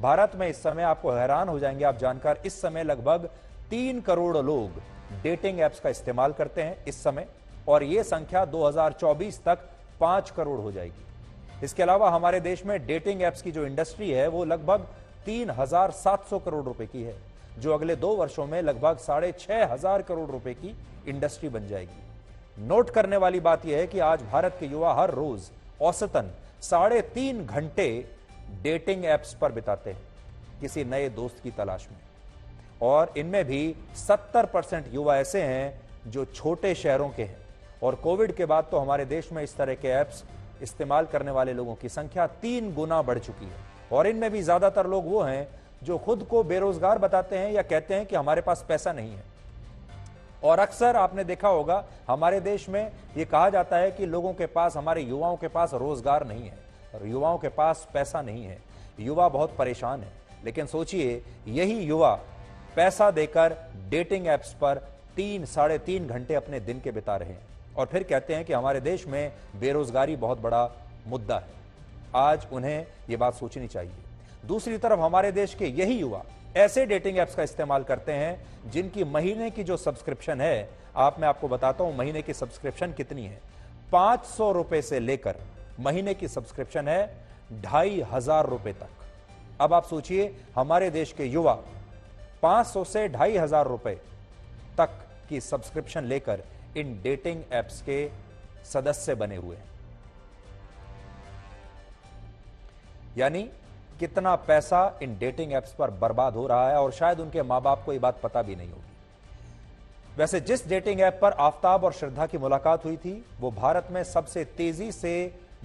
भारत में इस समय, आपको हैरान हो जाएंगे आप जानकर, इस समय लगभग 3 करोड़ लोग डेटिंग एप्स का इस्तेमाल करते हैं इस समय, और यह संख्या 2024 तक 5 करोड़ हो जाएगी। इसके अलावा हमारे देश में डेटिंग एप्स की जो इंडस्ट्री है वो लगभग 3,700 करोड़ रुपए की है, जो अगले 2 वर्षों में लगभग 6,500 करोड़ रुपए की इंडस्ट्री बन जाएगी। नोट करने वाली बात यह है कि आज भारत के युवा हर रोज औसतन 3.5 घंटे डेटिंग एप्स पर बिताते हैं किसी नए दोस्त की तलाश में, और इनमें भी 70% युवा ऐसे हैं जो छोटे शहरों के हैं। और कोविड के बाद तो हमारे देश में इस तरह के ऐप्स इस्तेमाल करने वाले लोगों की संख्या 3 गुना बढ़ चुकी है, और इनमें भी ज्यादातर लोग वो हैं जो खुद को बेरोजगार बताते हैं या कहते हैं कि हमारे पास पैसा नहीं है। और अक्सर आपने देखा होगा हमारे देश में यह कहा जाता है कि लोगों के पास, हमारे युवाओं के पास रोजगार नहीं है और युवाओं के पास पैसा नहीं है, युवा बहुत परेशान है। लेकिन सोचिए, यही युवा पैसा देकर डेटिंग एप्स पर 3-3.5 घंटे अपने दिन के बिता रहे हैं और फिर कहते हैं कि हमारे देश में बेरोजगारी बहुत बड़ा मुद्दा है। आज उन्हें यह बात सोचनी चाहिए। दूसरी तरफ हमारे देश के यही युवा ऐसे डेटिंग एप्स का इस्तेमाल करते हैं जिनकी महीने की जो सब्सक्रिप्शन है, मैं आपको बताता हूं महीने की सब्सक्रिप्शन कितनी है। 500 रुपए से लेकर महीने की सब्सक्रिप्शन है 2,500 रुपए तक। अब आप सोचिए, हमारे देश के युवा 500 से 2,500 रुपए तक की सब्सक्रिप्शन लेकर इन डेटिंग एप्स के सदस्य बने हुए हैं। यानी कितना पैसा इन डेटिंग एप्स पर बर्बाद हो रहा है, और शायद उनके मां बाप को यह बात पता भी नहीं होगी। वैसे जिस डेटिंग ऐप पर आफताब और श्रद्धा की मुलाकात हुई थी वो भारत में सबसे तेजी से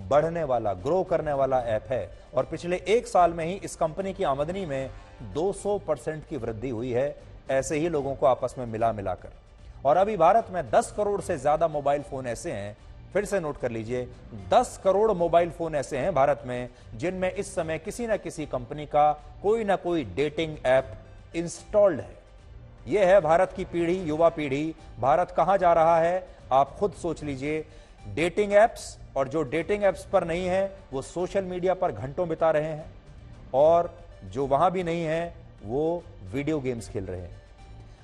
बढ़ने वाला, ग्रो करने वाला ऐप है, और पिछले 1 साल में ही इस कंपनी की आमदनी में 200% की वृद्धि हुई है, ऐसे ही लोगों को आपस में मिलाकर। और अभी भारत में 10 करोड़ से ज्यादा मोबाइल फोन ऐसे हैं, फिर से नोट कर लीजिए, 10 करोड़ मोबाइल फोन ऐसे हैं भारत में जिनमें इस समय किसी न किसी कंपनी का कोई ना कोई डेटिंग ऐप इंस्टॉल्ड है। यह है भारत की पीढ़ी, युवा पीढ़ी। भारत कहां जा रहा है आप खुद सोच लीजिए। डेटिंग एप्स, और जो डेटिंग एप्स पर नहीं है वो सोशल मीडिया पर घंटों बिता रहे हैं, और जो वहां भी नहीं है वो वीडियो गेम्स खेल रहे हैं।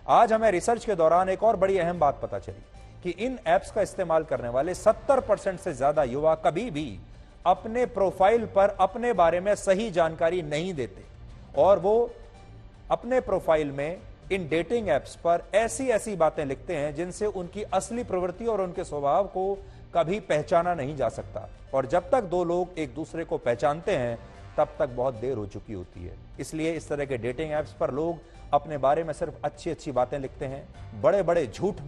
आज हमें रिसर्च के दौरान एक और बड़ी अहम बात पता चली कि इन ऐप्स का इस्तेमाल करने वाले 70% से ज्यादा युवा कभी भी अपने प्रोफाइल पर अपने बारे में सही जानकारी नहीं देते, और वो अपने प्रोफाइल में इन डेटिंग एप्स पर ऐसी बातें लिखते हैं जिनसे उनकी असली प्रवृत्ति और उनके स्वभाव को कभी पहचाना नहीं जा सकता। और जब तक 2 लोग एक दूसरे को पहचानते हैं तब तक बहुत देर हो चुकी होती है। इसलिए इस तरह के डेटिंग एप्स पर लोग अपने बारे में सिर्फ अच्छी बातें लिखते हैं, बड़े झूठ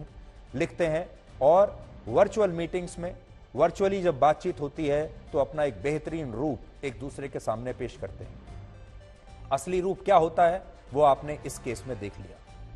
लिखते हैं, और वर्चुअल मीटिंग्स में, वर्चुअली जब बातचीत होती है तो अपना एक बेहतरीन रूप एक दूसरे के सामने पेश करते हैं। असली रूप क्या होता है वो आपने इस केस में देख लिया।